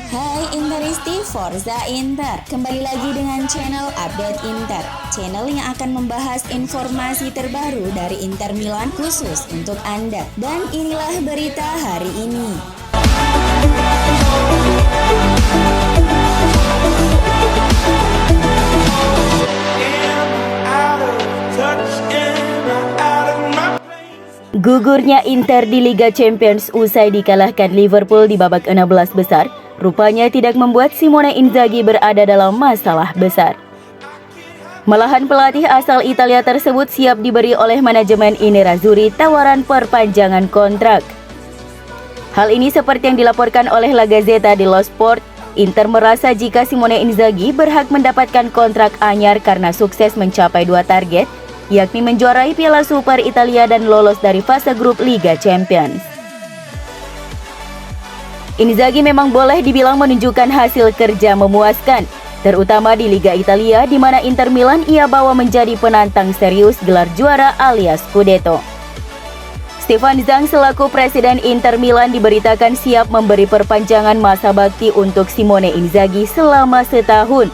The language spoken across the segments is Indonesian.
Hai Interisti, Forza Inter. Kembali lagi dengan channel Update Inter, channel yang akan membahas informasi terbaru dari Inter Milan khusus untuk Anda. Dan inilah berita hari ini. Gugurnya Inter di Liga Champions usai dikalahkan Liverpool di babak 16 besar, rupanya tidak membuat Simone Inzaghi berada dalam masalah besar. Malahan pelatih asal Italia tersebut siap diberi oleh manajemen Nerazzurri tawaran perpanjangan kontrak. Hal ini seperti yang dilaporkan oleh La Gazzetta dello Sport, Inter merasa jika Simone Inzaghi berhak mendapatkan kontrak anyar karena sukses mencapai 2 target, yakni menjuarai Piala Super Italia dan lolos dari fase grup Liga Champions. Inzaghi memang boleh dibilang menunjukkan hasil kerja memuaskan, terutama di Liga Italia di mana Inter Milan ia bawa menjadi penantang serius gelar juara alias Scudetto. Stefan Zhang selaku presiden Inter Milan diberitakan siap memberi perpanjangan masa bakti untuk Simone Inzaghi selama setahun.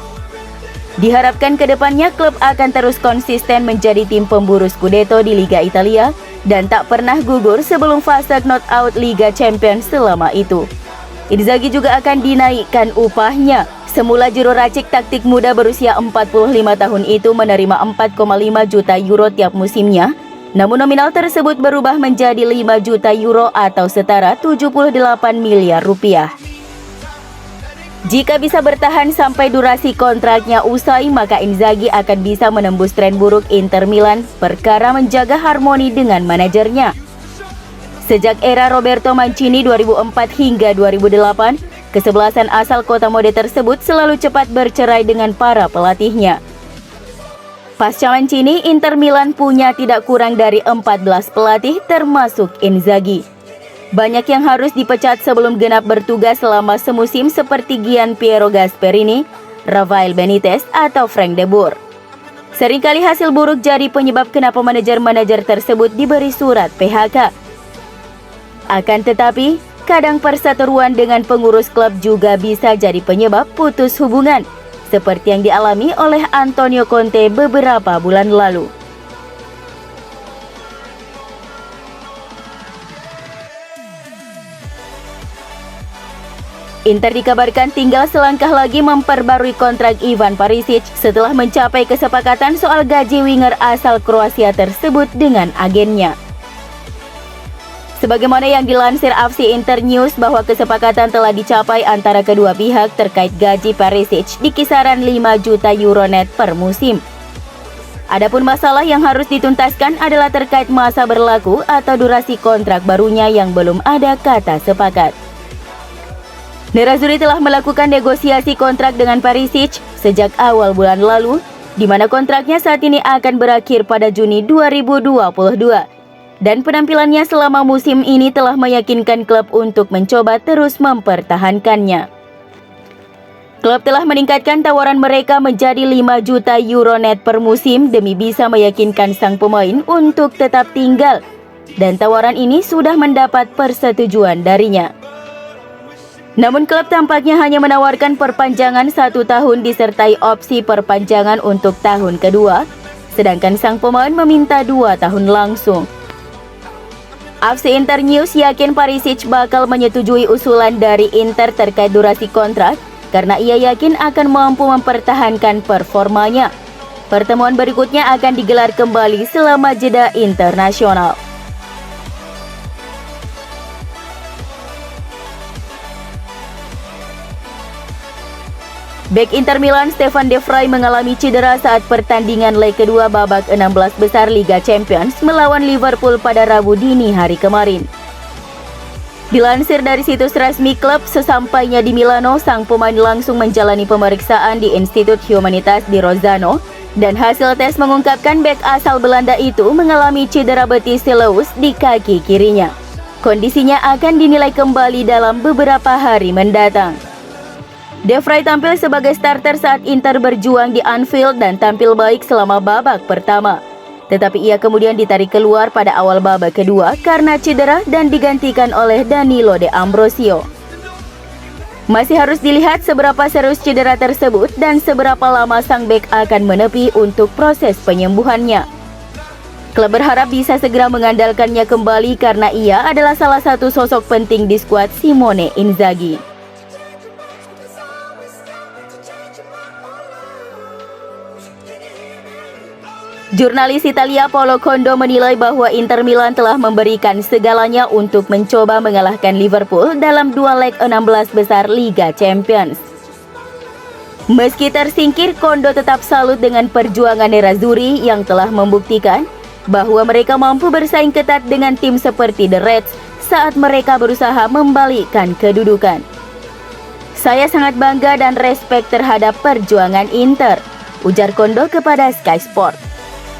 Diharapkan kedepannya klub akan terus konsisten menjadi tim pemburu Scudetto di Liga Italia dan tak pernah gugur sebelum fase knockout Liga Champions selama itu. Inzaghi juga akan dinaikkan upahnya. Semula juru racik taktik muda berusia 45 tahun itu menerima 4,5 juta euro tiap musimnya, namun nominal tersebut berubah menjadi 5 juta euro atau setara 78 miliar rupiah. Jika bisa bertahan sampai durasi kontraknya usai, maka Inzaghi akan bisa menembus tren buruk Inter Milan perkara menjaga harmoni dengan manajernya. Sejak era Roberto Mancini 2004 hingga 2008, kesebelasan asal kota mode tersebut selalu cepat bercerai dengan para pelatihnya. Pasca Mancini, Inter Milan punya tidak kurang dari 14 pelatih termasuk Inzaghi. Banyak yang harus dipecat sebelum genap bertugas selama semusim seperti Gian Piero Gasperini, Rafael Benitez, atau Frank de Boer. Seringkali hasil buruk jadi penyebab kenapa manajer-manajer tersebut diberi surat PHK. Akan tetapi, kadang perseteruan dengan pengurus klub juga bisa jadi penyebab putus hubungan, seperti yang dialami oleh Antonio Conte beberapa bulan lalu. Inter dikabarkan tinggal selangkah lagi memperbarui kontrak Ivan Perisic setelah mencapai kesepakatan soal gaji winger asal Kroasia tersebut dengan agennya. Sebagaimana yang dilansir FC Inter News bahwa kesepakatan telah dicapai antara kedua pihak terkait gaji Perisic di kisaran 5 juta euro net per musim. Adapun masalah yang harus dituntaskan adalah terkait masa berlaku atau durasi kontrak barunya yang belum ada kata sepakat. Nerazzurri telah melakukan negosiasi kontrak dengan Perisic sejak awal bulan lalu, di mana kontraknya saat ini akan berakhir pada Juni 2022. Dan penampilannya selama musim ini telah meyakinkan klub untuk mencoba terus mempertahankannya. Klub telah meningkatkan tawaran mereka menjadi 5 juta euro net per musim demi bisa meyakinkan sang pemain untuk tetap tinggal. Dan tawaran ini sudah mendapat persetujuan darinya. Namun klub tampaknya hanya menawarkan perpanjangan 1 tahun disertai opsi perpanjangan untuk tahun kedua, sedangkan sang pemain meminta 2 tahun langsung. FC Inter News yakin Perisic bakal menyetujui usulan dari Inter terkait durasi kontrak karena ia yakin akan mampu mempertahankan performanya. Pertemuan berikutnya akan digelar kembali selama jeda internasional. Bek Inter Milan Stefan De Vrij mengalami cedera saat pertandingan leg kedua babak 16 besar Liga Champions melawan Liverpool pada Rabu dini hari kemarin. Dilansir dari situs resmi klub, sesampainya di Milano, sang pemain langsung menjalani pemeriksaan di Institut Humanitas di Rozzano dan hasil tes mengungkapkan bek asal Belanda itu mengalami cedera betis selous di kaki kirinya. Kondisinya akan dinilai kembali dalam beberapa hari mendatang. De Vrij tampil sebagai starter saat Inter berjuang di Anfield dan tampil baik selama babak pertama. Tetapi ia kemudian ditarik keluar pada awal babak kedua karena cedera dan digantikan oleh Danilo De Ambrosio. Masih harus dilihat seberapa serius cedera tersebut dan seberapa lama sang bek akan menepi untuk proses penyembuhannya. Klub berharap bisa segera mengandalkannya kembali karena ia adalah salah satu sosok penting di skuad Simone Inzaghi. Jurnalis Italia Paolo Condo menilai bahwa Inter Milan telah memberikan segalanya untuk mencoba mengalahkan Liverpool dalam dua leg 16 besar Liga Champions. Meski tersingkir, Condo tetap salut dengan perjuangan Nerazzurri yang telah membuktikan bahwa mereka mampu bersaing ketat dengan tim seperti The Reds saat mereka berusaha membalikkan kedudukan. Saya sangat bangga dan respek terhadap perjuangan Inter, ujar Condo kepada Sky Sport.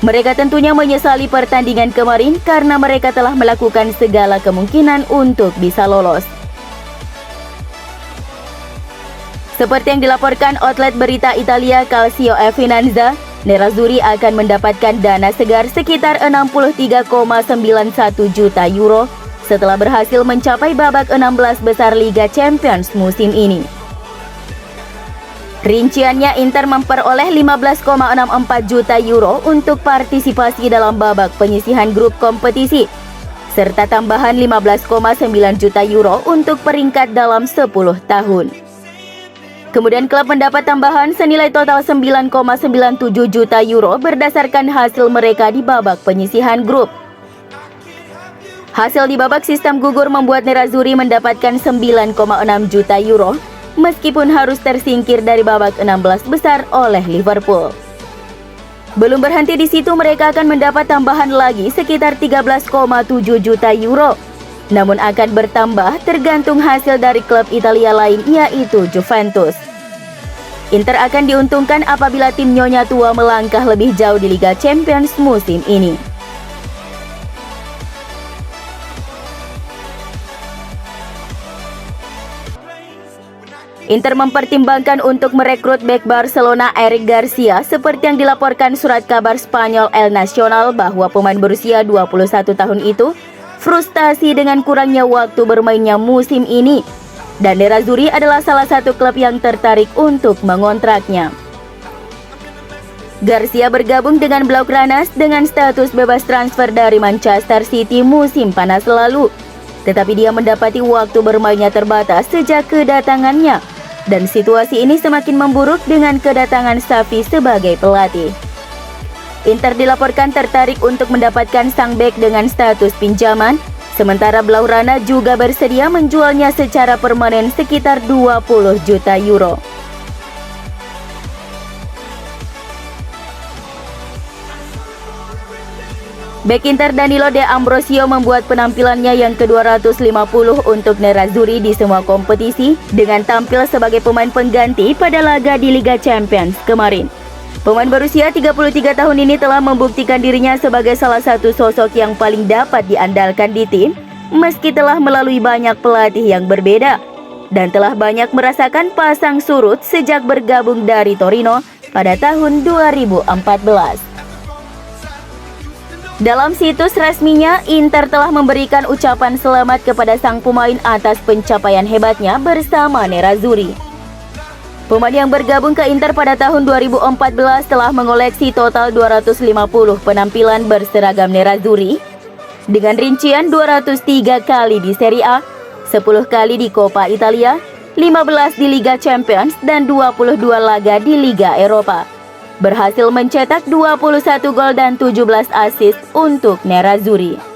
Mereka tentunya menyesali pertandingan kemarin karena mereka telah melakukan segala kemungkinan untuk bisa lolos. Seperti yang dilaporkan outlet berita Italia Calcio e Finanza, Nerazzurri akan mendapatkan dana segar sekitar 63,91 juta euro setelah berhasil mencapai babak 16 besar Liga Champions musim ini. Rinciannya, Inter memperoleh 15,64 juta euro untuk partisipasi dalam babak penyisihan grup kompetisi, serta tambahan 15,9 juta euro untuk peringkat dalam 10 tahun. Kemudian klub mendapat tambahan senilai total 9,97 juta euro berdasarkan hasil mereka di babak penyisihan grup. Hasil di babak sistem gugur membuat Nerazzurri mendapatkan 9,6 juta euro, meskipun harus tersingkir dari babak 16 besar oleh Liverpool. Belum berhenti di situ, mereka akan mendapat tambahan lagi sekitar 13,7 juta euro. Namun akan bertambah tergantung hasil dari klub Italia lain, yaitu Juventus. Inter akan diuntungkan apabila tim Nyonya Tua melangkah lebih jauh di Liga Champions musim ini. Inter mempertimbangkan untuk merekrut bek Barcelona Eric Garcia seperti yang dilaporkan surat kabar Spanyol El Nacional bahwa pemain berusia 21 tahun itu frustasi dengan kurangnya waktu bermainnya musim ini dan Nerazzurri adalah salah satu klub yang tertarik untuk mengontraknya. Garcia bergabung dengan Blaugranas dengan status bebas transfer dari Manchester City musim panas lalu, tetapi dia mendapati waktu bermainnya terbatas sejak kedatangannya. Dan situasi ini semakin memburuk dengan kedatangan Xavi sebagai pelatih. Inter dilaporkan tertarik untuk mendapatkan sang bek dengan status pinjaman, sementara Blaugrana juga bersedia menjualnya secara permanen sekitar 20 juta euro. Bek Inter Danilo De Ambrosio membuat penampilannya yang ke-250 untuk Nerazzurri di semua kompetisi dengan tampil sebagai pemain pengganti pada laga di Liga Champions kemarin. Pemain berusia 33 tahun ini telah membuktikan dirinya sebagai salah satu sosok yang paling dapat diandalkan di tim, meski telah melalui banyak pelatih yang berbeda dan telah banyak merasakan pasang surut sejak bergabung dari Torino pada tahun 2014. Dalam situs resminya, Inter telah memberikan ucapan selamat kepada sang pemain atas pencapaian hebatnya bersama Nerazzurri. Pemain yang bergabung ke Inter pada tahun 2014 telah mengoleksi total 250 penampilan berseragam Nerazzurri dengan rincian 203 kali di Serie A, 10 kali di Coppa Italia, 15 di Liga Champions, dan 22 laga di Liga Eropa. Berhasil mencetak 21 gol dan 17 assist untuk Nerazzurri.